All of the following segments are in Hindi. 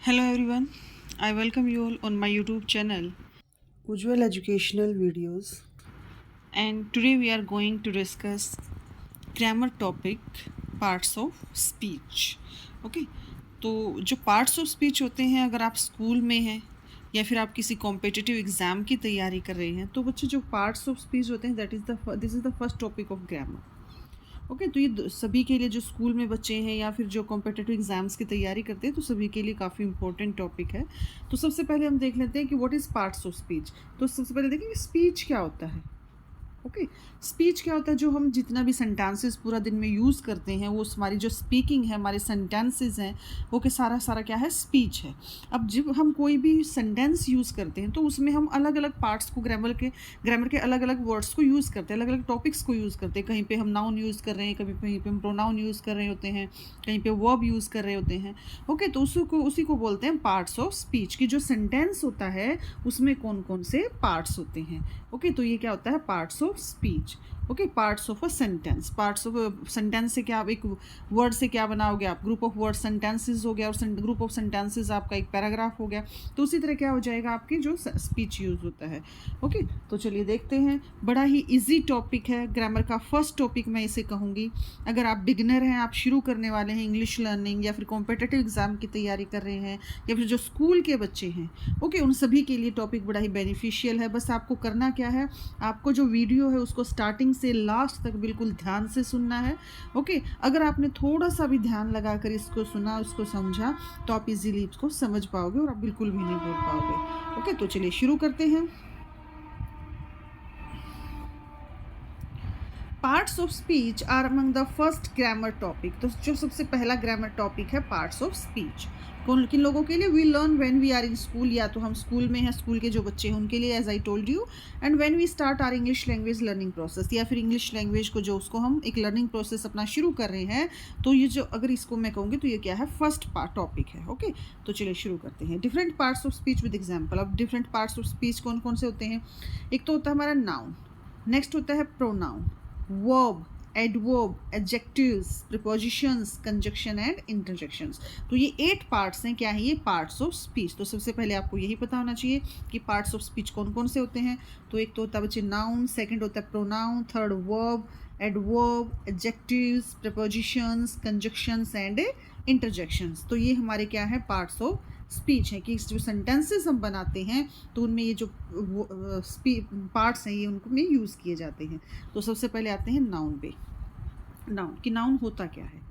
Hello everyone, I welcome you all on my YouTube channel Ujjwal Educational Videos. and today we are going to discuss grammar topic parts of speech. Okay तो जो पार्ट्स ऑफ स्पीच होते हैं अगर आप स्कूल में हैं या फिर आप किसी कॉम्पिटिटिव एग्ज़ाम की तैयारी कर रहे हैं तो बच्चे जो पार्ट्स ऑफ स्पीच होते हैं this is the first topic of grammar. Okay तो ये सभी के लिए जो स्कूल में बच्चे हैं या फिर जो कॉम्पिटिटिव एग्जाम्स की तैयारी करते हैं तो सभी के लिए काफ़ी इंपॉर्टेंट टॉपिक है। तो सबसे पहले हम देख लेते हैं कि what is parts of speech. तो सबसे पहले देखें कि स्पीच क्या होता है। ओके स्पीच क्या होता है, जो हम जितना भी सेंटेंसेस पूरा दिन में यूज़ करते हैं वो हमारी जो स्पीकिंग है, हमारे सेंटेंसेस हैं वो के सारा सारा क्या है, स्पीच है। अब जब हम कोई भी सेंटेंस यूज़ करते हैं तो उसमें हम अलग अलग पार्ट्स को ग्रामर के अलग अलग वर्ड्स को यूज़ करते हैं, अलग अलग टॉपिक्स को यूज़ करते हैं। कहीं पे हम नाउन यूज़ कर रहे हैं, कहीं पे हम प्रोनाउन यूज़ कर रहे होते हैं, कहीं पे वर्ब यूज़ कर रहे होते हैं। ओके तो उसी को बोलते हैं पार्ट्स ऑफ स्पीच की जो सेंटेंस होता है उसमें कौन कौन से पार्ट्स होते हैं। ओके तो ये क्या होता है, parts of speech. Okay parts of a sentence, parts of sentence से क्या आप एक वर्ड से क्या बनाओगे, आप ग्रुप ऑफ वर्ड सेंटेंसेस हो गया, और ग्रुप ऑफ सेंटेंसेस आपका एक पैराग्राफ हो गया। तो उसी तरह क्या हो जाएगा आपकी जो स्पीच यूज होता है। ओके तो चलिए देखते हैं, बड़ा ही इजी टॉपिक है, ग्रामर का फर्स्ट टॉपिक मैं इसे कहूँगी। अगर आप बिगनर हैं, आप शुरू करने वाले हैं इंग्लिश लर्निंग या फिर कॉम्पिटिटिव एग्जाम की तैयारी कर रहे हैं या फिर जो स्कूल के बच्चे हैं, ओके उन सभी के लिए टॉपिक बड़ा ही बेनिफिशियल है। बस आपको करना क्या है, आपको जो वीडियो है उसको स्टार्टिंग से लास्ट तक बिल्कुल ध्यान से सुनना है। ओके अगर आपने थोड़ा सा भी ध्यान लगाकर इसको सुना, उसको समझा, तो आप इजीली इसको समझ पाओगे और आप बिल्कुल भी नहीं बोल पाओगे। ओके तो चलिए शुरू करते हैं। Parts of speech are among the first grammar topic. तो जो सबसे पहला ग्रामर टॉपिक है पार्ट्स ऑफ स्पीच, कौन किन लोगों के लिए, we learn when we are in school, या तो हम स्कूल में हैं, स्कूल के जो बच्चे हैं उनके लिए, as I told you, and when we start our English language learning process, या फिर इंग्लिश लैंग्वेज को जो उसको हम एक लर्निंग प्रोसेस अपना शुरू कर रहे हैं। तो ये जो अगर इसको मैं कहूँगी तो ये क्या है, फर्स्ट पार्ट टॉपिक है। ओके तो चलिए शुरू करते हैं। Different parts of speech with example. अब डिफरेंट पार्ट्स ऑफ स्पीच कौन कौन से होते हैं, एक तो होता है हमारा नाउन, नेक्स्ट होता है pronoun, verb, adverb, adjectives, prepositions, conjunction and interjections। तो ये 8 पार्ट्स हैं, क्या है ये, पार्ट्स ऑफ स्पीच। तो सबसे पहले आपको यही पता होना चाहिए कि पार्ट्स ऑफ स्पीच कौन कौन से होते हैं। तो एक तो होता है बच्चे नाउन, सेकंड होता है pronoun, third verb, adverb, adjectives, prepositions, conjunctions and interjections. तो ये हमारे क्या है, पार्ट्स ऑफ स्पीच है कि जो सेंटेंसेस हम बनाते हैं तो उनमें ये जो पार्ट्स हैं ये उनको में यूज़ किए जाते हैं। तो सबसे पहले आते हैं नाउन पे। नाउन कि नाउन होता क्या है।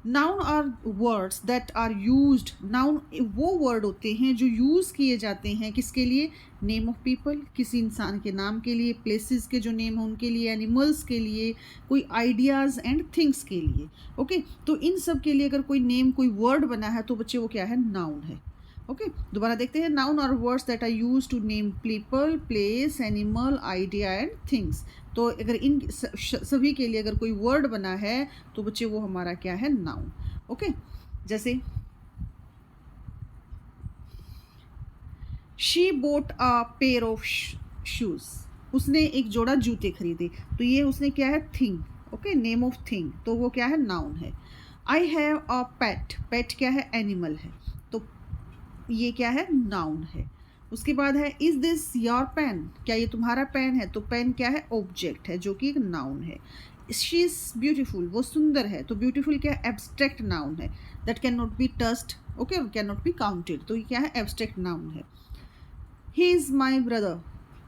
Noun are words that are used, noun वो वर्ड होते हैं जो यूज़ किए जाते हैं किसके लिए, नेम ऑफ पीपल, किसी इंसान के नाम के लिए, प्लेसेस के जो नेम हैं उनके लिए, एनिमल्स के लिए, कोई आइडियाज़ एंड थिंग्स के लिए। ओके तो इन सब के लिए अगर कोई नेम, कोई वर्ड बना है तो बच्चे वो क्या है, नाउन है। ओके दोबारा देखते हैं, noun are words that are use to name people, place, animal, idea and things. तो अगर इन सभी के लिए अगर कोई वर्ड बना है तो बच्चे वो हमारा क्या है, नाउन। ओके जैसे she boat a pair of shoes, उसने एक जोड़ा जूते खरीदे, तो ये उसने क्या है, thing. Okay name of thing, तो वो क्या है, नाउन है। आई हैव अ पेट, पेट क्या है, एनिमल है, तो ये क्या है, नाउन है। उसके बाद है इज दिस योर पेन, क्या ये तुम्हारा पेन है, तो पेन क्या है, ऑब्जेक्ट है जो कि एक नाउन है। शी इज ब्यूटीफुल, वो सुंदर है, तो ब्यूटीफुल क्या है, एब्स्ट्रैक्ट नाउन है, that can not be touched, okay can not be counted, तो ये क्या है, एब्स्ट्रैक्ट नाउन है। ही इज़ माई ब्रदर,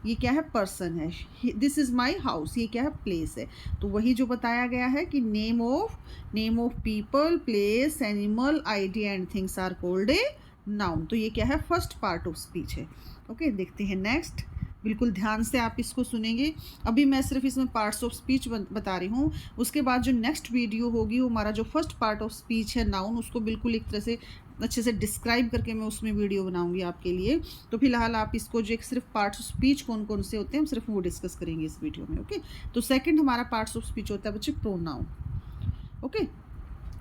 ये क्या है, पर्सन है। दिस इज़ माई हाउस, ये क्या है, प्लेस है। तो वही जो बताया गया है कि name of people, place, animal, idea and things are called a noun. तो ये क्या है, फर्स्ट पार्ट ऑफ स्पीच है। ओके देखते हैं नेक्स्ट, बिल्कुल ध्यान से आप इसको सुनेंगे। अभी मैं सिर्फ इसमें पार्ट्स ऑफ स्पीच बता रही हूँ, उसके बाद जो नेक्स्ट वीडियो होगी वो हमारा जो फर्स्ट पार्ट ऑफ स्पीच है नाउन, उसको बिल्कुल एक तरह से अच्छे से डिस्क्राइब करके मैं उसमें वीडियो बनाऊंगी आपके लिए। तो फिलहाल आप इसको जो एक सिर्फ पार्ट्स ऑफ स्पीच कौन कौन से होते हैं हम सिर्फ वो डिस्कस करेंगे इस वीडियो में। ओके तो सेकंड हमारा पार्ट्स ऑफ स्पीच होता है बच्चे प्रोनाउन। ओके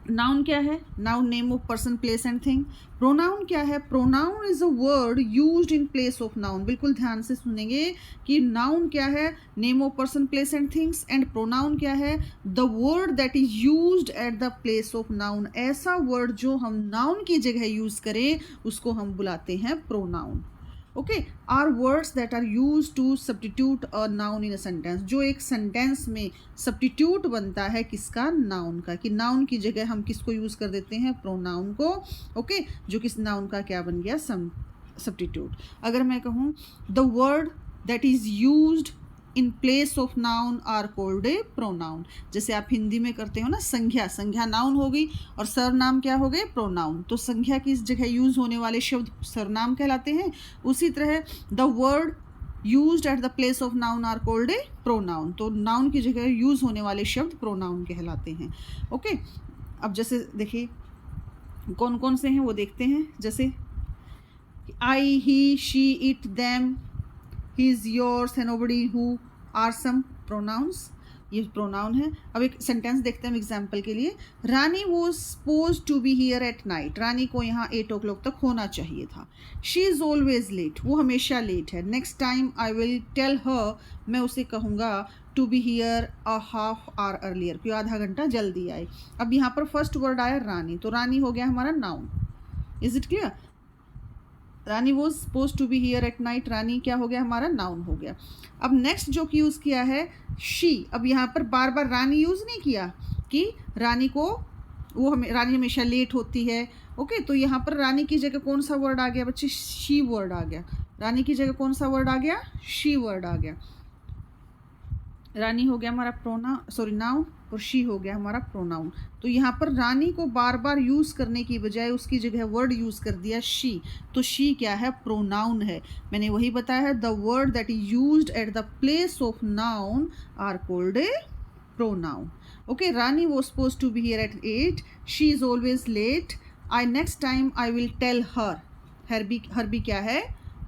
नाउन क्या है? Noun name of person, place and thing. Pronoun क्या है? Pronoun is a word used in place of noun. बिल्कुल ध्यान से सुनेंगे कि नाउन क्या है? Name of person, place and things. And pronoun क्या है? The word that is used at the place of noun. ऐसा वर्ड जो हम नाउन की जगह यूज करें उसको हम बुलाते हैं pronoun. Okay, are words that are use to substitute a noun in a sentence. जो एक सेंटेंस में सब्स्टिट्यूट बनता है किसका? नाउन का। कि नाउन की जगह हम किसको यूज कर देते हैं? प्रोनाउन को। ओके, जो किस नाउन का क्या बन गया? सब्स्टिट्यूट। अगर मैं कहूँ the word that is used in place of noun are called a pronoun. जैसे आप हिंदी में करते हो ना, संज्ञा, संज्ञा नाउन हो गई और सरनाम क्या हो गए? प्रोनाउन। तो संज्ञा की इस जगह यूज होने वाले शब्द सरनाम कहलाते हैं। उसी तरह the word used at the place of noun are called a pronoun. तो नाउन की जगह यूज होने वाले शब्द प्रोनाउन कहलाते हैं। ओके, अब जैसे देखिए कौन कौन से हैं वो देखते हैं। जैसे I, he, she, it, them, his, yours, and nobody, who are some pronouns। ये प्रोनाउन है। अब एक सेंटेंस देखते हैं एग्जाम्पल के लिए। Rani was suppose to be here at night. Rani को यहाँ 8 o'clock तक होना चाहिए था। She is always late. वो हमेशा लेट है। Next time I will tell her. मैं उसे कहूँगा to be here a half hour earlier, कि आधा घंटा जल्दी आए। अब यहाँ पर फर्स्ट वर्ड आया रानी, तो रानी हो गया हमारा noun. Is it clear? Rani was suppose to be here at night. Rani क्या हो गया? हमारा नाउन हो गया। अब नेक्स्ट जो कि यूज़ किया है शी। अब यहाँ पर बार बार रानी यूज़ नहीं किया कि रानी को रानी हमेशा लेट होती है। ओके, तो यहाँ पर रानी की जगह कौन सा वर्ड आ गया बच्चे? शी वर्ड आ गया। रानी की जगह कौन सा वर्ड आ गया? शी वर्ड आ गया। रानी हो गया हमारा नाउन और शी हो गया हमारा प्रोनाउन। तो यहाँ पर रानी को बार बार यूज़ करने की बजाय उसकी जगह वर्ड यूज़ कर दिया शी। तो शी क्या है? प्रोनाउन है। मैंने वही बताया है, the word that is used at the place of noun are called a pronoun. Okay, Rani was suppose to be here at 8। She is always late. Next time I will tell her. Her भी क्या है?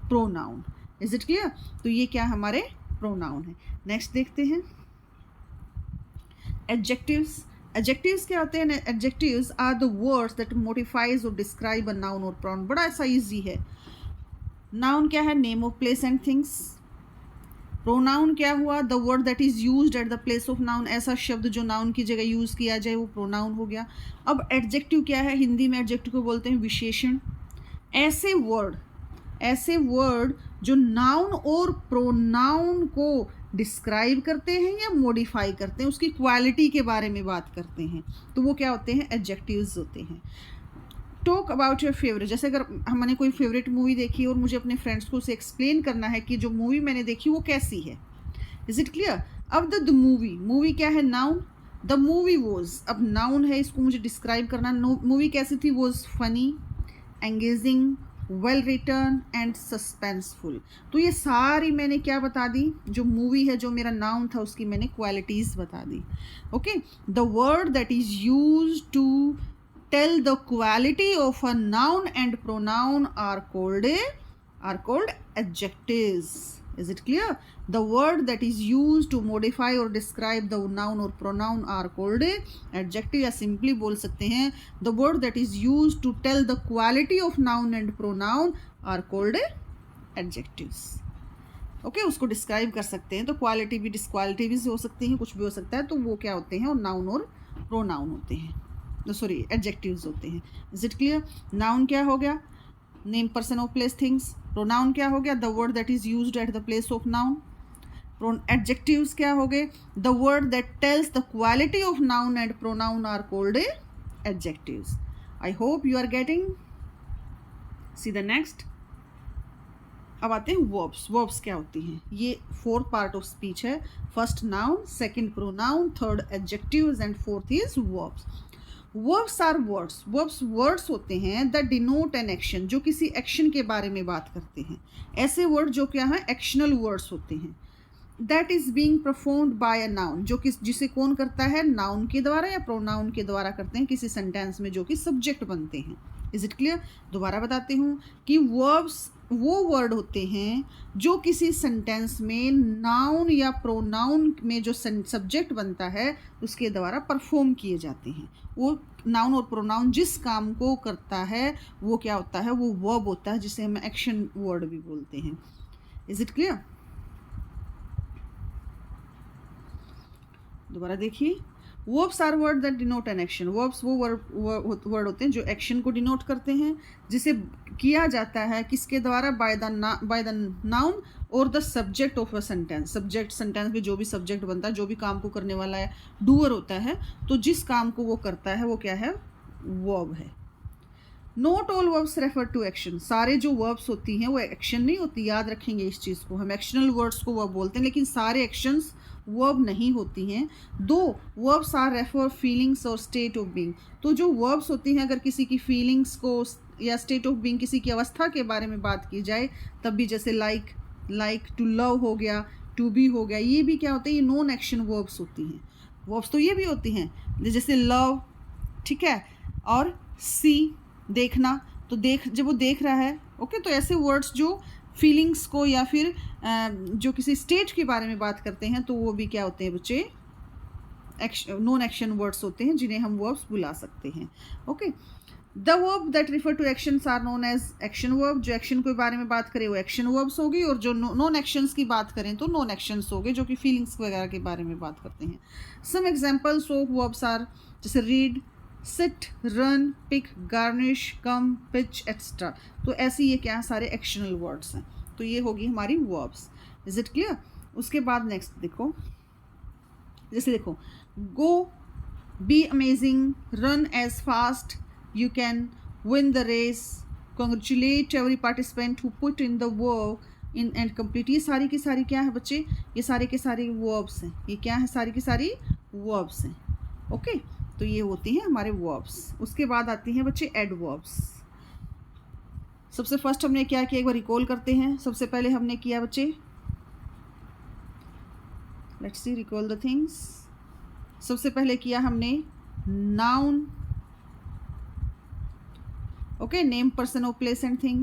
प्रोनाउन। Is it clear? तो ये क्या हमारे प्रोनाउन है। नेक्स्ट देखते हैं एडजेक्टिव्स। एडजेक्टिव्स क्या होते हैं? Adjectives are the words that modifies और डिस्क्राइब अ नाउन और प्रोनाउन। बड़ा ऐसा इजी है। नाउन क्या है? Name of place and things. Pronoun क्या हुआ? The word that is used at the place of noun. ऐसा शब्द जो नाउन की जगह यूज किया जाए वो प्रोनाउन हो गया। अब एडजेक्टिव क्या है? हिंदी में एडजेक्टिव को बोलते हैं विशेषण। ऐसे वर्ड जो नाउन और प्रोनाउन को डिस्क्राइब करते हैं या मॉडिफाई करते हैं, उसकी क्वालिटी के बारे में बात करते हैं, तो वो क्या होते हैं? एडजेक्टिव्स होते हैं। Talk about your favourite. जैसे अगर हमने कोई फेवरेट मूवी देखी और मुझे अपने फ्रेंड्स को उसे एक्सप्लेन करना है कि जो मूवी मैंने देखी वो कैसी है। Is it clear? अब द मूवी क्या है? नाउन। द मूवी वॉज, अब नाउन है, इसको मुझे डिस्क्राइब करना। मूवी कैसी थी? Was funny, engaging, well return and suspenseful. तो ये सारी मैंने क्या बता दी? जो मूवी है, जो मेरा नाउन था, उसकी मैंने क्वालिटीज़ बता दी। Okay, the word that is use to tell the quality of a noun and pronoun are called adjectives. Is it clear? The word that is used to modify or describe the noun or pronoun are called a adjective। या simply बोल सकते हैं the word that is used to tell the quality of noun and pronoun are called a adjectives। Okay, उसको डिस्क्राइब कर सकते हैं तो क्वालिटी भी डिसक्वालिटी भी हो सकती है, कुछ भी हो सकता है, तो वो क्या होते हैं? और नाउन और प्रोनाउन होते हैं, सॉरी एडजेक्टिव्स होते हैं। Is it clear? नाउन क्या हो गया? Name person of place things. Pronoun क्या हो गया? The word that is used at the place of noun. Adjectives क्या हो गए? The word that tells the quality of noun and pronoun are called a adjectives. I hope you are getting. See the next. अब आते हैं वर्ब्स। वर्ब्स क्या होती हैं? ये 4 पार्ट ऑफ स्पीच है। First noun, second pronoun, third adjectives and fourth is verbs. Verbs are words. Words होते हैं दैट डिनोट एन एक्शन, जो किसी एक्शन के बारे में बात करते हैं। ऐसे वर्ड जो क्या है? एक्शनल वर्ड्स होते हैं। That is being performed by a noun, जो जिसे कौन करता है? नाउन के द्वारा या प्रोनाउन के द्वारा करते हैं किसी सेंटेंस में, जो कि सब्जेक्ट बनते हैं। Is it clear? दोबारा बताती हूँ कि वो वर्ड होते हैं जो किसी सेंटेंस में नाउन या प्रोनाउन में जो सब्जेक्ट बनता है उसके द्वारा परफॉर्म किए जाते हैं। वो नाउन और प्रोनाउन जिस काम को करता है वो क्या होता है, वो वर्ब होता है, जिसे हम एक्शन वर्ड भी बोलते हैं। Is it clear? दोबारा देखिए, verbs are word that denote an action. Verbs वो वर्ड होते हैं जो एक्शन को डिनोट करते हैं, जिसे किया जाता है किसके द्वारा, बाय द नाउन और the subject of a sentence. Subject, sentence में जो भी सब्जेक्ट बनता है, जो भी काम को करने वाला है डूअर होता है, तो जिस काम को वो करता है वो क्या है, वर्ब है। Not all verbs refer to action. सारे जो वर्ब्स होती हैं वो एक्शन नहीं होती, याद रखेंगे इस चीज़ को। हम एक्शनल वर्ड्स को वर्ब बोलते हैं, लेकिन सारे एक्शंस वर्ब नहीं होती हैं। दो वर्ब्स आर रेफर फीलिंग्स और स्टेट ऑफ बीइंग। तो जो वर्ब्स होती हैं, अगर किसी की फीलिंग्स को या स्टेट ऑफ बीइंग, किसी की अवस्था के बारे में बात की जाए तब भी, जैसे लाइक टू लव हो गया, टू बी हो गया, ये भी क्या होते हैं, ये नॉन एक्शन वर्ब्स होती हैं। वर्ब्स तो ये भी होती हैं, जैसे लव, ठीक है, और सी, देखना, तो जब वो देख रहा है, ओके, तो ऐसे वर्ड्स जो फीलिंग्स को या फिर जो किसी स्टेट के बारे में बात करते हैं, तो वो भी क्या होते हैं बच्चे, नॉन एक्शन वर्ड्स होते हैं, जिन्हें हम वर्ब्स बुला सकते हैं। Okay, the verb that refer to actions are known as action verb. जो एक्शन के बारे में बात करें वो एक्शन वर्ब्स होगी, और जो नॉन एक्शंस की बात करें तो नॉन एक्शंस होंगे, जो कि फीलिंग्स वगैरह के बारे में बात करते हैं। Some examples of verbs are, जैसे read, sit, run, pick, garnish, come, pitch, extra. तो ऐसे ये क्या है, सारे एक्शनल वर्ड्स हैं। तो ये होगी हमारी वर्ब्स। Is it clear? उसके बाद नेक्स्ट देखो, जैसे देखो, go, be amazing, run as fast you can, win the race, congratulate every participant who put in the work in and complete। ये सारी की सारी क्या है बच्चे, ये सारे के सारे वर्ब्स हैं। ये क्या है, सारी की सारी वर्ब्स हैं। ओके, तो ये होती हैं हमारे वर्ब्स। उसके बाद आती हैं बच्चे एडवर्ब्स। सबसे फर्स्ट हमने क्या किया, एक बार रिकॉल करते हैं। सबसे पहले हमने किया बच्चे, let's see, recall the things. सबसे पहले किया हमने noun, okay, name, person or place and thing.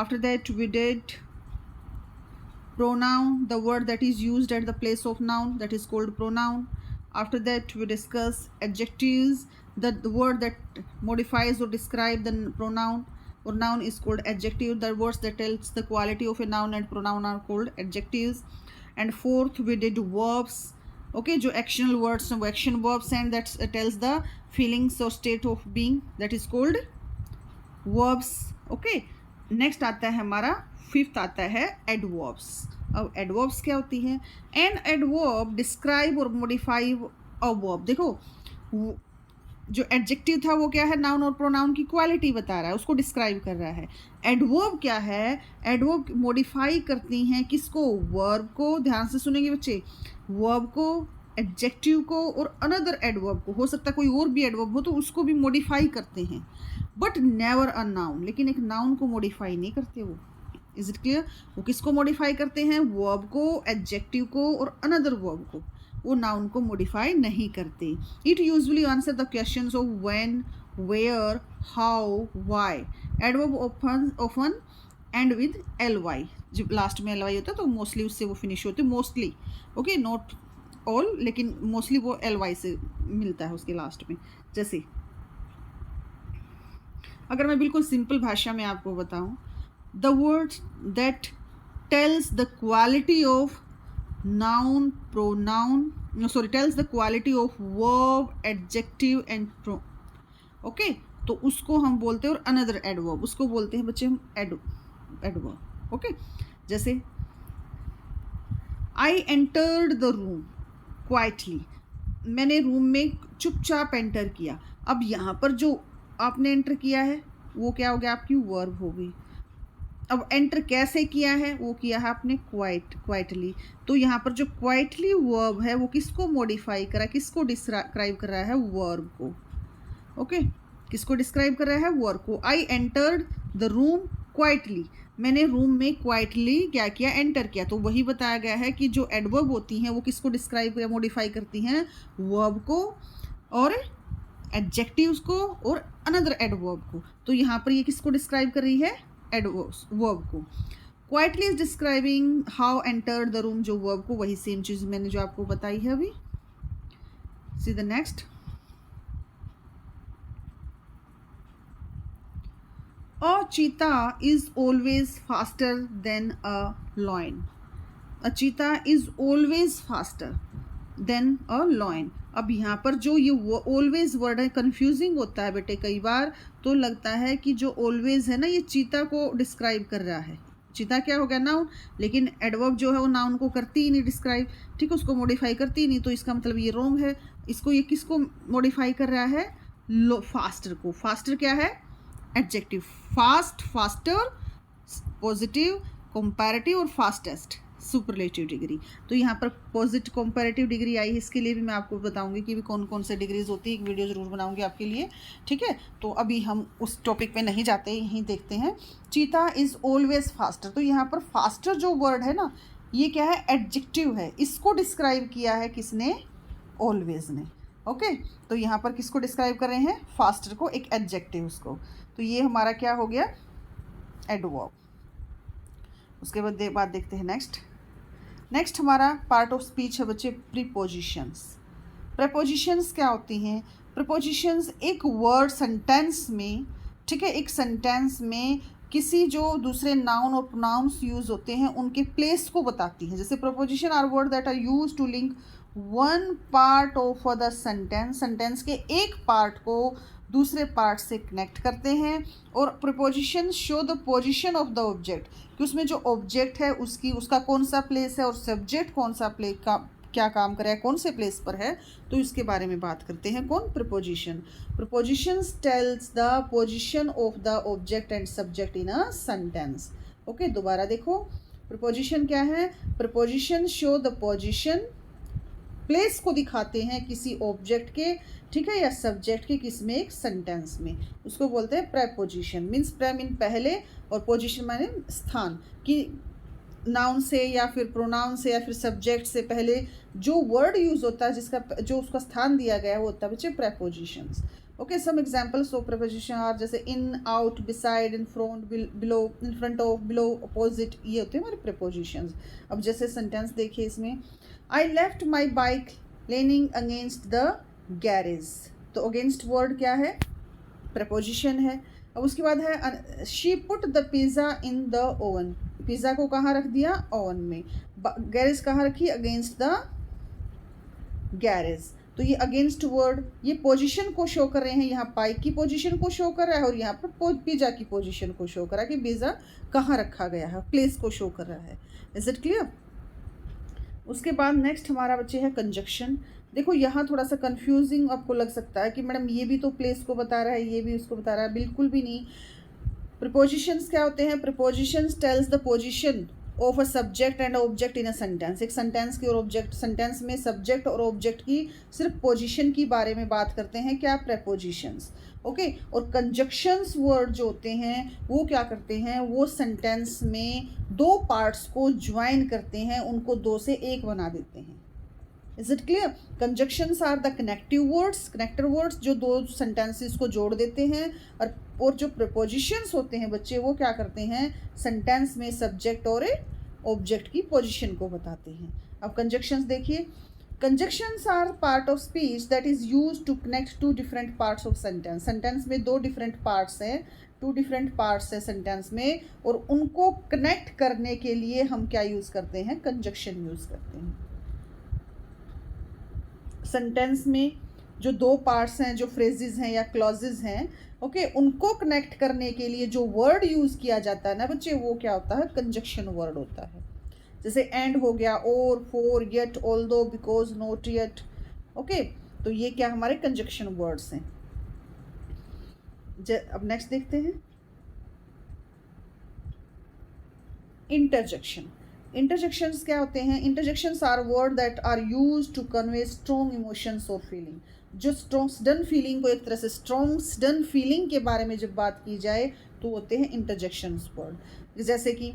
After that we did pronoun, the word that is used at the place of noun, that is called pronoun. After that we discuss adjectives, the word that modifies or describe the pronoun or noun is called adjective. The words that tells the quality of a noun and pronoun are called adjectives. And fourth we did verbs, okay, जो actional words हैं वो action verbs and that tells the feelings or state of being, that is called verbs. Okay, next आता है हमारा फिफ्थ आता है एडवर्ब्स। अब एडवर्ब्स क्या होती है, एन एडवर्ब डिस्क्राइब और मॉडिफाई अ वर्ब। देखो, जो एडजेक्टिव था वो क्या है, नाउन और प्रोनाउन की क्वालिटी बता रहा है, उसको डिस्क्राइब कर रहा है। एडवर्ब क्या है, एडवर्ब मॉडिफाई करती हैं किसको, वर्ब को। ध्यान से सुनेंगे बच्चे, वर्ब को, एडजेक्टिव को और अनदर एडवर्ब को, हो सकता है कोई और भी एडवर्ब हो तो उसको भी मॉडिफाई करते हैं, बट नेवर अ नाउन। लेकिन एक नाउन को मॉडिफाई नहीं करते वो। Is it clear? वो किसको मॉडिफाई करते हैं, वर्ब को, एडजेक्टिव को और अनदर वर्ब को। वो नाउन को मॉडिफाई नहीं करते। It usually answer the questions of when, where, how, why. Adverb often end with L Y. जब लास्ट में एल वाई होता है तो मोस्टली उससे वो फिनिश होते हैं, मोस्टली, ओके, नॉट ऑल, लेकिन मोस्टली वो एल वाई से मिलता है उसके लास्ट में। जैसे अगर मैं बिल्कुल सिंपल भाषा में आपको बताऊं, the word that tells the quality of noun, pronoun, sorry, tales the quality of verb, adjective and pro, okay, तो उसको हम बोलते हैं, और अनदर एडवर्ब उसको बोलते हैं बच्चे हम एडवर्ब। ओके, जैसे I entered the room quietly, मैंने रूम में चुपचाप एंटर किया। अब यहाँ पर जो आपने एंटर किया है वो क्या हो गया, आपकी वर्ब हो गई। अब एंटर कैसे किया है, वो किया है आपने क्वाइटली। तो यहाँ पर जो क्वाइटली वर्ब है वो किसको मॉडिफाई करा, किसको डिस्क्राइब कर रहा है, वर्ब को। ओके, किसको डिस्क्राइब कर रहा है, वर्ब को। I entered the room quietly, मैंने रूम में क्वाइटली क्या किया, एंटर किया। तो वही बताया गया है कि जो एडवर्ब होती हैं वो किसको डिस्क्राइब या मॉडिफाई करती हैं, वर्ब को और एडजेक्टिव्स को और अनदर एडवर्ब को। तो यहाँ पर ये किसको डिस्क्राइब कर रही है, वर्ब को। Quietly is describing how entered the room, जो वर्ब को, वही सेम चीज़ मैंने जो आपको बताई है अभी। सी द नेक्स्ट, अ चीता is always faster than a lion. अ चीता is always faster than a lion. अब यहाँ पर जो ये ऑलवेज वर्ड है कंफ्यूजिंग होता है बेटे कई बार, तो लगता है कि जो ऑलवेज है ना ये चीता को डिस्क्राइब कर रहा है। चीता क्या हो गया, नाउन, लेकिन एडवर्ब जो है वो नाउन को करती ही नहीं डिस्क्राइब, ठीक है, उसको मॉडिफाई करती ही नहीं, तो इसका मतलब ये रॉन्ग है। इसको ये किसको मॉडिफाई कर रहा है, फास्टर को। फास्टर क्या है, adjective, fast, faster, positive, comparative और फास्टेस्ट, सुपरलेटिव डिग्री। तो यहाँ पर पॉजिटिव कंपैरेटिव डिग्री आई है, इसके लिए भी मैं आपको बताऊंगी कि भी कौन कौन से डिग्रीज होती है, एक वीडियो ज़रूर बनाऊंगी आपके लिए, ठीक है। तो अभी हम उस टॉपिक पे नहीं जाते, यहीं देखते हैं। चीता इज़ ऑलवेज फास्टर, तो यहाँ पर फास्टर जो वर्ड है ना, ये क्या है, एडजेक्टिव है। इसको डिस्क्राइब किया है किसने, ऑलवेज ने। ओके, तो यहाँ पर किसको डिस्क्राइब कर रहे हैं, फास्टर को, एक एडजेक्टिव उसको। तो ये हमारा क्या हो गया, एडवर्ब। उसके बाद देखते हैं नेक्स्ट हमारा पार्ट ऑफ स्पीच है बच्चे, प्रीपोजिशंस। प्रीपोजिशंस क्या होती हैं, प्रीपोजिशंस एक वर्ड सेंटेंस में, ठीक है, एक सेंटेंस में किसी जो दूसरे नाउन और प्रोनाउंस यूज होते हैं उनके प्लेस को बताती हैं। जैसे preposition are word that are use to link one part of the sentence, sentence के एक पार्ट को दूसरे पार्ट से कनेक्ट करते हैं। और preposition show the position of the object, कि उसमें जो ऑब्जेक्ट है उसका कौन सा प्लेस है और सब्जेक्ट कौन सा क्या काम कर रहा है, कौन से प्लेस पर है, तो इसके बारे में बात करते हैं। कौन, preposition. Prepositions tells the position of the object and subject in a sentence. Okay, दोबारा देखो, प्रीपोजिशन क्या है, preposition show the position, place को दिखाते हैं किसी ऑब्जेक्ट के, ठीक है, या सब्जेक्ट के, किस में, एक सेंटेंस में, उसको बोलते हैं प्रेपोजिशन। मीन्स प्रे मीन पहले और पोजीशन माने स्थान, कि नाउन से या फिर प्रोनाउन से या फिर सब्जेक्ट से पहले जो वर्ड यूज होता है, जिसका जो उसका स्थान दिया गया है, वो होता है बच्चे prepositions. Okay, some examples of preposition are जैसे in, out, beside, in front, below, in front of, below, opposite, ये होते हैं हमारे प्रेपोजिशंस। अब जैसे सेंटेंस देखिए इसमें, I left my bike leaning against the garage, तो अगेंस्ट वर्ड क्या है, प्रेपोजिशन है। अब उसके बाद है she put the pizza in the oven, pizza को कहाँ रख दिया, ओवन में। गैरेज कहाँ रखी, अगेंस्ट द गैरेज, तो ये अगेंस्ट वर्ड, ये पोजीशन को शो कर रहे हैं, यहाँ बाइक की पोजीशन को शो कर रहा है और यहाँ पर पिज़्ज़ा की पोजीशन को शो कर रहा है कि पिज़्ज़ा कहाँ रखा गया है, प्लेस को शो कर रहा है। Is it clear. उसके बाद नेक्स्ट हमारा बच्चे है कंजक्शन। देखो यहाँ थोड़ा सा कंफ्यूजिंग आपको लग सकता है कि मैडम ये भी तो प्लेस को बता रहा है, ये भी उसको बता रहा है, बिल्कुल भी नहीं। प्रीपोजिशंस क्या होते हैं, prepositions tells the position of a subject and object in a sentence. एक सेंटेंस की और ऑब्जेक्ट, सेंटेंस में सब्जेक्ट और ऑब्जेक्ट की सिर्फ पोजीशन की बारे में बात करते हैं, क्या, प्रीपोजिशंस। ओके, और कंजक्शंस वर्ड जो होते हैं वो क्या करते हैं, वो सेंटेंस में दो पार्ट्स को ज्वाइन करते हैं, उनको दो से एक बना देते हैं। Is it clear. Conjunctions are the connective words, connector words जो दो सेंटेंसेस को जोड़ देते हैं। और जो प्रीपोजिशंस होते हैं बच्चे, वो क्या करते हैं, सेंटेंस में सब्जेक्ट और ऑब्जेक्ट की पोजीशन को बताते हैं। अब कंजक्शंस देखिए, conjunctions are part of speech that is use to connect two different parts of sentence. Sentence में दो डिफरेंट पार्ट्स हैं, टू डिफरेंट पार्ट्स है सेंटेंस में, और उनको कनेक्ट करने के लिए हम क्या यूज़ करते हैं, कंजक्शन यूज़ करते हैं। सेंटेंस में जो दो पार्ट्स हैं, जो फ्रेजेस हैं या क्लॉजेज हैं, ओके, उनको कनेक्ट करने के लिए जो वर्ड यूज़ किया जाता है ना बच्चे, वो क्या होता है, कंजक्शन वर्ड होता है। जैसे एंड हो गया, और, for, yet, although, because, not yet. Okay, तो ये क्या हमारे कंजक्शन वर्ड्स हैं। अब नेक्स्ट देखते हैं इंटरजेक्शन। इंटरजेक्शंस क्या होते हैं, interjections are word that are used to convey strong emotions और फीलिंग। जो स्ट्रॉन्ग सडन फीलिंग को, एक तरह से स्ट्रॉन्ग सडन फीलिंग के बारे में जब बात की जाए तो होते हैं इंटरजेक्शंस वर्ड। जैसे कि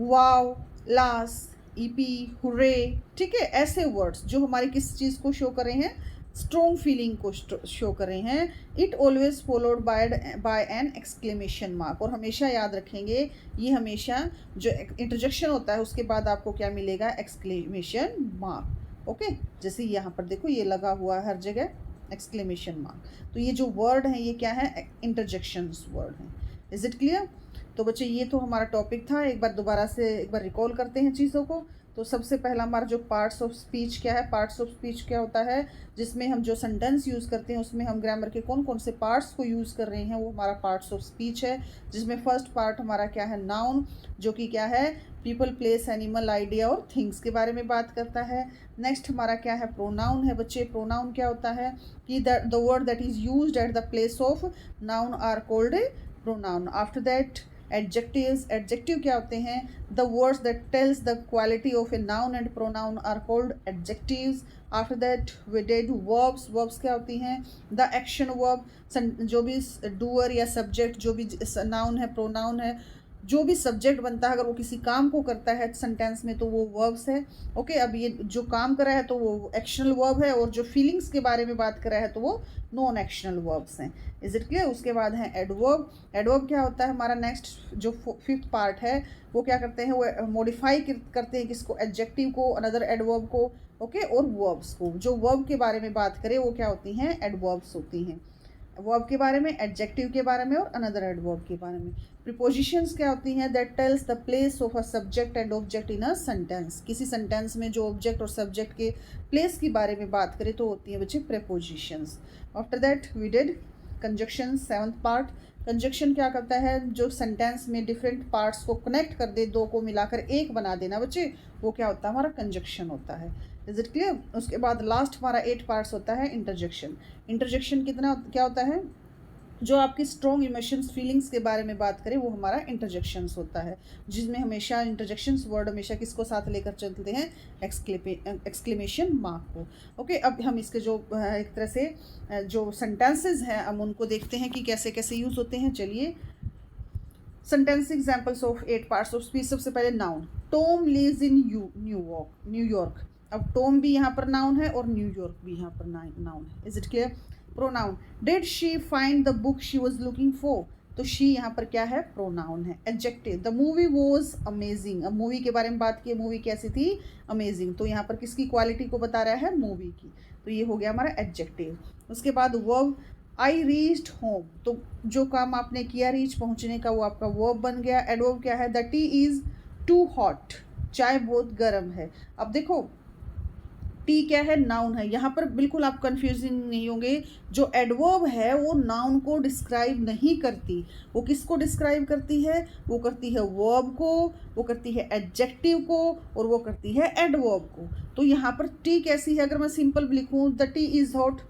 वाव, लास, ईपी, हुर्रे, ठीक है, ऐसे वर्ड्स जो हमारी किस चीज़ को शो कर रहे हैं, स्ट्रॉन्ग फीलिंग को शो कर रहे हैं। It always followed by an exclamation mark, और हमेशा याद रखेंगे ये हमेशा जो इंटरजेक्शन होता है उसके बाद आपको क्या मिलेगा, एक्सक्लेमेशन मार्क। ओके, जैसे यहाँ पर देखो ये लगा हुआ है हर जगह एक्सक्लेमेशन मार्क। तो ये जो वर्ड हैं ये क्या है, इंटरजेक्शंस वर्ड हैं। Is it clear? तो बच्चे ये तो हमारा टॉपिक था, एक बार दोबारा से एक बार रिकॉल करते हैं चीज़ों को। तो सबसे पहला हमारा जो पार्ट्स ऑफ स्पीच क्या है, पार्ट्स ऑफ स्पीच क्या होता है, जिसमें हम जो सेंटेंस यूज़ करते हैं उसमें हम ग्रामर के कौन कौन से पार्ट्स को यूज़ कर रहे हैं, वो हमारा पार्ट्स ऑफ स्पीच है। जिसमें फर्स्ट पार्ट हमारा क्या है, नाउन, जो कि क्या है, पीपल, प्लेस, एनिमल, आइडिया और थिंग्स के बारे में बात करता है। नेक्स्ट हमारा क्या है, प्रोनाउन है बच्चे। प्रोनाउन क्या होता है कि the word that is used at the place of noun are called a pronoun. After that adjectives, adjective क्या होते हैं, the words that tells the quality of a noun and pronoun are called adjectives. After that we did verbs, verbs क्या होती हैं, द एक्शन वर्ब, जो भी डूअर या सब्जेक्ट, जो भी नाउन है, प्रोनाउन है, जो भी सब्जेक्ट बनता है अगर वो किसी काम को करता है सेंटेंस में तो वो वर्ब्स है। ओके, अब ये जो काम कर रहा है तो वो एक्शनल वर्ब है, और जो फीलिंग्स के बारे में बात कर रहा है तो वो नॉन एक्शनल वर्ब्स हैं। Is it clear? उसके बाद है एडवर्ब। एडवर्ब क्या होता है हमारा, नेक्स्ट जो फिफ्थ पार्ट है वो क्या करते हैं, वो मॉडिफाई करते हैं किसको, एडजेक्टिव को, अनदर एडवर्ब को। ओके, और वर्ब्स को। जो वर्ब के बारे में बात करें वो क्या होती हैं, एडवर्ब्स होती हैं। वर्ब के बारे में, एडजेक्टिव के बारे में और अनदर एडवर्ब के बारे में। प्रीपोजिशंस क्या होती हैं, that tells the place of a subject and object in a sentence. किसी सेंटेंस में जो ऑब्जेक्ट और सब्जेक्ट के प्लेस के बारे में बात करें तो होती हैं बच्चे prepositions. After that we did conjunction, seventh part. Conjunction क्या करता है, जो सेंटेंस में डिफरेंट पार्ट्स को कनेक्ट कर दे, दो को मिलाकर एक बना देना बच्चे, वो क्या होता है, हमारा कंजक्शन होता है। Is it clear? उसके बाद लास्ट हमारा 8 पार्ट्स होता है इंटरजेक्शन। इंटरजेक्शन कितना क्या होता है, जो आपकी स्ट्रॉन्ग इमोशंस, फीलिंग्स के बारे में बात करें वो हमारा इंटरजेक्शंस होता है, जिसमें हमेशा इंटरजेक्शंस वर्ड हमेशा किसको साथ लेकर चलते हैं, एक्सक्लेमेशन मार्क को। ओके, अब हम इसके जो एक तरह से जो सेंटेंसेस हैं हम उनको देखते हैं कि कैसे कैसे यूज़ होते हैं। चलिए, sentence examples of 8 parts of speech. सबसे पहले noun, Tom lives in New York. अब टॉम भी यहाँ पर नाउन है और न्यूयॉर्क भी यहाँ पर नाउन है। Is it clear? Pronoun, did she find the book she was looking for, तो शी यहाँ पर क्या है, प्रोनाउन है। Adjective, the movie was amazing. अब मूवी के बारे में बात की, मूवी कैसी थी, अमेजिंग, तो यहाँ पर किसकी क्वालिटी को बता रहा है, मूवी की, तो ये हो गया हमारा एडजेक्टिव। उसके बाद वर्ब, आई रीच्ड होम, तो जो काम आपने किया रीच पहुँचने का वो आपका वर्ब बन गया। एडवर्ब क्या है, the tea is too hot, चाय बहुत गर्म है। अब देखो टी क्या है, नाउन है। यहाँ पर बिल्कुल आप कंफ्यूजिंग नहीं होंगे, जो एडवर्ब है वो नाउन को डिस्क्राइब नहीं करती, वो किसको डिस्क्राइब करती है, वो करती है वर्ब को, वो करती है एडजेक्टिव को, और वो करती है एडवर्ब को। तो यहाँ पर टी कैसी है, अगर मैं सिंपल लिखूँ द टी इज़ हॉट,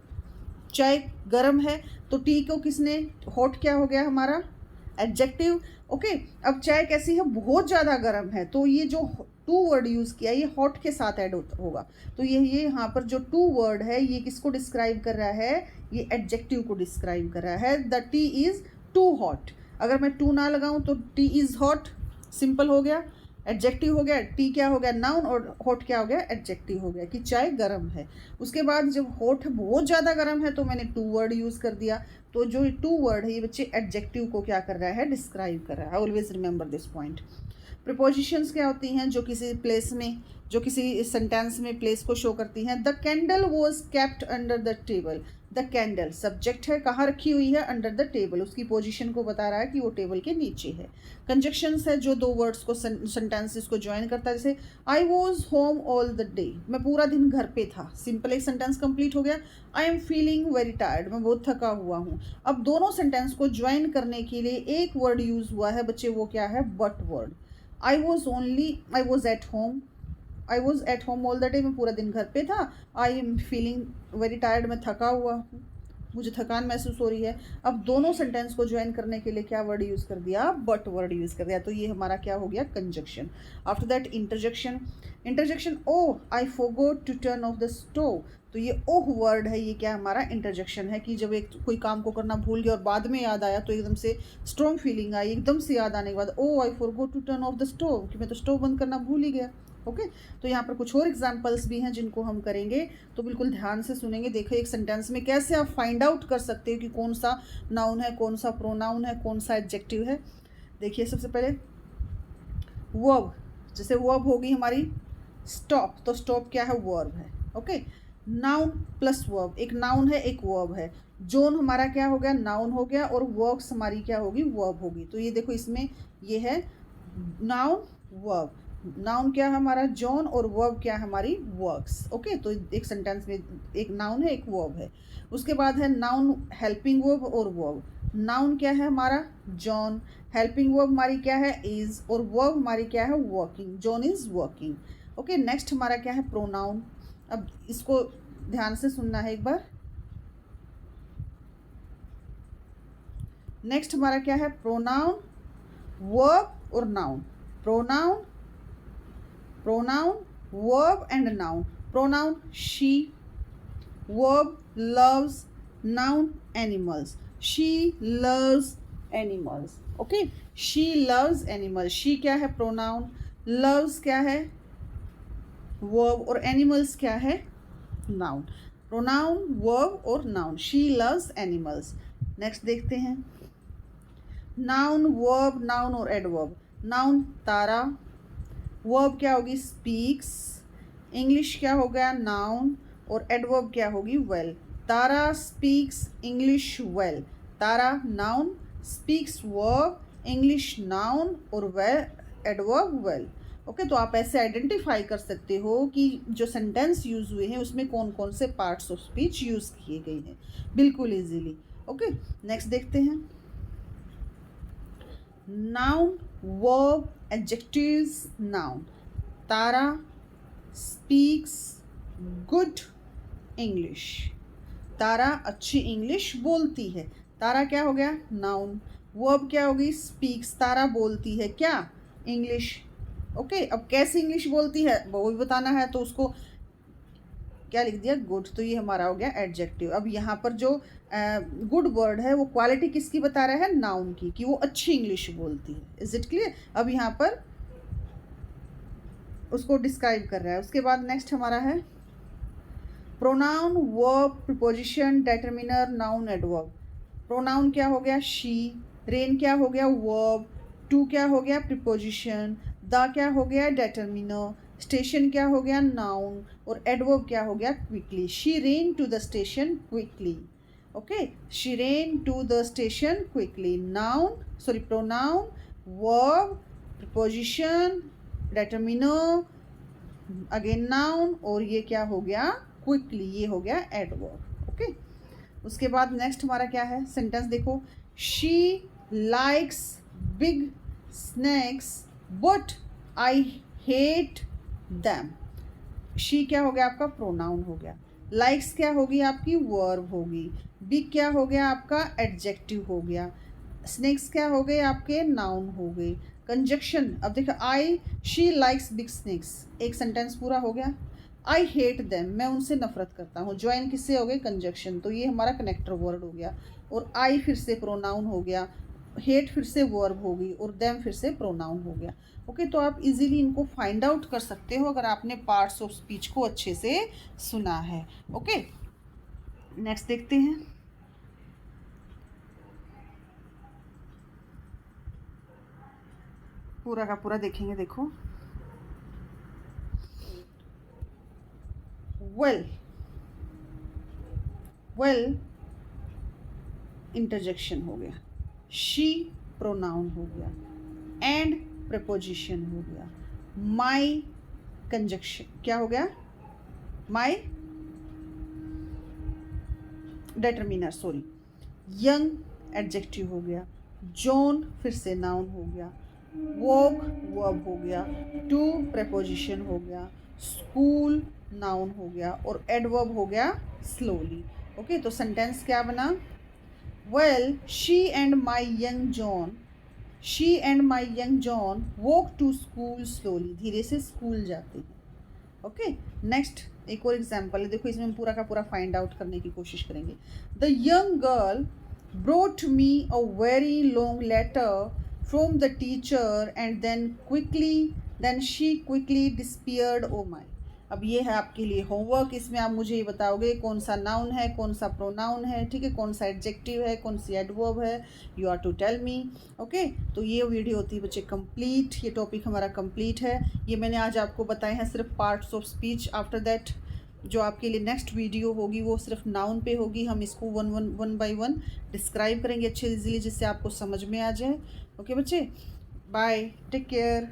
चाय गर्म है, तो टी को किसने, हॉट क्या हो गया हमारा, एडजेक्टिव। ओके, अब चाय कैसी है, बहुत ज़्यादा गर्म है, तो ये जो टू वर्ड यूज़ किया ये हॉट के साथ ऐड होगा। तो ये यहाँ पर जो टू वर्ड है ये किसको डिस्क्राइब कर रहा है, ये एडजेक्टिव को डिस्क्राइब कर रहा है। The tea is too hot, अगर मैं टू ना लगाऊं तो टी इज़ हॉट सिंपल हो गया, एडजेक्टिव हो गया, टी क्या हो गया, नाउन, और हॉट क्या हो गया, एडजेक्टिव हो गया कि चाय गर्म है। उसके बाद जब हॉट बहुत ज़्यादा गर्म है तो मैंने टू वर्ड यूज़ कर दिया, तो जो टू वर्ड है ये बच्चे एडजेक्टिव को क्या कर रहा है, डिस्क्राइब कर रहा है। Always remember this point. Prepositions क्या होती हैं, जो किसी प्लेस में, जो किसी सेंटेंस में प्लेस को शो करती हैं। The candle was kept under the table, the candle subject है, कहाँ रखी हुई है, अंडर द टेबल, उसकी पोजीशन को बता रहा है कि वो टेबल के नीचे है। कंजक्शंस है, जो दो वर्ड्स को, सेंटेंसेस को ज्वाइन करता है, जैसे I was home all the day, मैं पूरा दिन घर पे था, सिंपल एक सेंटेंस कंप्लीट हो गया। I am feeling very tired, मैं बहुत थका हुआ हूँ। अब दोनों सेंटेंस को ज्वाइन करने के लिए एक वर्ड यूज़ हुआ है बच्चे, वो क्या है, but word. I was at home all the day, मैं पूरा दिन घर पे था। I am feeling very tired, मैं थका हुआ हूँ, मुझे थकान महसूस हो रही है। अब दोनों सेंटेंस को ज्वाइन करने के लिए क्या वर्ड यूज़ कर दिया, बट वर्ड यूज़ कर दिया, तो ये हमारा क्या हो गया, conjunction. After that interjection, oh I forgot to turn off the stove, तो ये ओह वर्ड है, ये क्या हमारा इंटरजेक्शन है, कि जब एक कोई काम को करना भूल गया और बाद में याद आया तो एकदम से स्ट्रॉन्ग फीलिंग आई, एकदम से याद आने के बाद, oh I forgot to turn off the stove, कि मैं तो स्टोव बंद करना भूल ही गया। ओके, तो यहाँ पर कुछ और एग्जांपल्स भी हैं जिनको हम करेंगे, तो बिल्कुल ध्यान से सुनेंगे। देखो एक सेंटेंस में कैसे आप फाइंड आउट कर सकते हो कि कौन सा नाउन है, कौन सा प्रोनाउन है, कौन सा एडजेक्टिव है। देखिए सबसे पहले वर्ब, जैसे वर्ब होगी हमारी स्टॉप, तो स्टॉप क्या है, वर्ब है। ओके, नाउन प्लस वर्ब, एक नाउन है एक वर्ब है। जोन हमारा क्या हो गया, नाउन हो गया, और वर्ब्स हमारी क्या होगी, वर्ब होगी। तो ये देखो इसमें ये है नाउन वर्ब, नाउन क्या है हमारा जॉन, और वर्ब क्या है हमारी वर्क्स। ओके, तो एक सेंटेंस में एक नाउन है एक वर्ब है। उसके बाद है नाउन हेल्पिंग वर्ब और वर्ब। नाउन क्या है हमारा जॉन, हेल्पिंग वर्ब हमारी क्या है इज, और वर्ब हमारी क्या है working, John is working. Okay, next हमारा क्या है प्रोनाउन। अब इसको ध्यान से सुनना है एक बार। नेक्स्ट हमारा क्या है प्रोनाउन, वर्ब और noun. Pronoun, pronoun verb and noun. Pronoun she, verb loves, noun animals. She loves animals. Okay, she loves animals, she क्या है प्रोनाउन, लव्स क्या है वर्ब, और एनिमल्स क्या है नाउन। प्रोनाउन वर्ब और noun, she loves animals. Next देखते हैं नाउन वर्ब नाउन और एडवर्ब। नाउन तारा, वर्ब क्या होगी स्पीक्स, इंग्लिश क्या हो गया नाउन, और एडवर्ब क्या होगी well. Tara speaks English well, Tara noun, speaks verb, English noun, और वेल एडवर्ब वेल। ओके, तो आप ऐसे आइडेंटिफाई कर सकते हो कि जो सेंटेंस यूज़ हुए हैं उसमें कौन कौन से पार्ट्स ऑफ स्पीच यूज़ किए गए हैं, बिल्कुल इजीली। ओके, नेक्स्ट देखते हैं नाउन वर्ब एडजेक्टिव्स। नाउन तारा स्पीक्स गुड इंग्लिश, तारा अच्छी इंग्लिश बोलती है, तारा क्या हो गया नाउन। वर्ब क्या होगी स्पीक्स, तारा बोलती है क्या इंग्लिश। ओके, अब कैसी इंग्लिश बोलती है वो भी बताना है, तो उसको क्या लिख दिया गुड, तो ये हमारा हो गया एडजेक्टिव। अब यहाँ पर जो गुड वर्ड है वो क्वालिटी किसकी बता रहा है नाउन की, कि वो अच्छी इंग्लिश बोलती है। Is it clear. अब यहाँ पर उसको डिस्क्राइब कर रहा है। उसके बाद नेक्स्ट हमारा है pronoun verb preposition determiner noun adverb. Pronoun क्या हो गया शी, रेन क्या हो गया वर्ब, टू क्या हो गया प्रीपोजिशन, द क्या हो गया डिटरमिनर, स्टेशन क्या हो गया नाउन, और एडवर्ब क्या हो गया quickly. She ran to the station quickly. Okay, she ran to the station quickly. Noun sorry pronoun verb preposition determiner again noun, और ये क्या हो गया क्विकली, ये हो गया एडवर्ब। ओके, उसके बाद नेक्स्ट हमारा क्या है सेंटेंस देखो, she likes big snacks but I hate them. She क्या हो गया आपका प्रोनाउन हो गया, लाइक्स क्या होगी आपकी वर्ब होगी, बिग क्या हो गया आपका एडजेक्टिव हो गया, स्नैक्स क्या हो गए आपके नाउन हो गए। कंजक्शन, अब देखो I she likes big snacks, एक सेंटेंस पूरा हो गया। आई हेट देम, मैं उनसे नफरत करता हूँ, ज्वाइन किससे हो गए कंजक्शन, तो ये हमारा कनेक्टर वर्ड हो गया। और आई फिर से प्रोनाउन हो गया, हेट फिर से वर्ब होगी, और देम फिर से प्रोनाउन हो गया। ओके, तो आप इजीली इनको फाइंड आउट कर सकते हो अगर आपने पार्ट्स ऑफ स्पीच को अच्छे से सुना है। ओके, नेक्स्ट देखते हैं पूरा का पूरा देखेंगे। देखो वेल, वेल इंटरजेक्शन हो गया, शी प्रोनाउन हो गया, एंड प्रपोजिशन हो गया, माई कंजक्शन क्या हो गया माई डिटरमिनर सॉरी, यंग एडजेक्टिव हो गया, जॉन फिर से नाउन हो गया, वॉक वर्ब हो गया, टू प्रपोजिशन हो गया, स्कूल नाउन हो गया, और एडवर्ब हो गया स्लोली। ओके, तो सेंटेंस क्या बना, well she and my young John, she and my young John walk to school slowly, धीरे से स्कूल जाते हैं। ओके, नेक्स्ट एक और एग्जाम्पल है, देखो इसमें हम पूरा का पूरा फाइंड आउट करने की कोशिश करेंगे। The young girl brought me a very long letter from the teacher and then quickly then she quickly disappeared, oh my. अब ये है आपके लिए होमवर्क, इसमें आप मुझे ये बताओगे कौन सा नाउन है, कौन सा प्रोनाउन है, ठीक है, कौन सा एडजेक्टिव है, कौन सी एडवर्ब है, you are to tell me. Okay, तो ये वीडियो होती है बच्चे कंप्लीट, ये टॉपिक हमारा कंप्लीट है। ये मैंने आज आपको बताए हैं सिर्फ parts of speech. After that जो आपके लिए नेक्स्ट वीडियो होगी वो सिर्फ नाउन पे होगी, हम इसको वन बाय वन डिस्क्राइब करेंगे अच्छे इजीली, जिससे आपको समझ में आ जाए। ओके बच्चे, बाय, टेक केयर।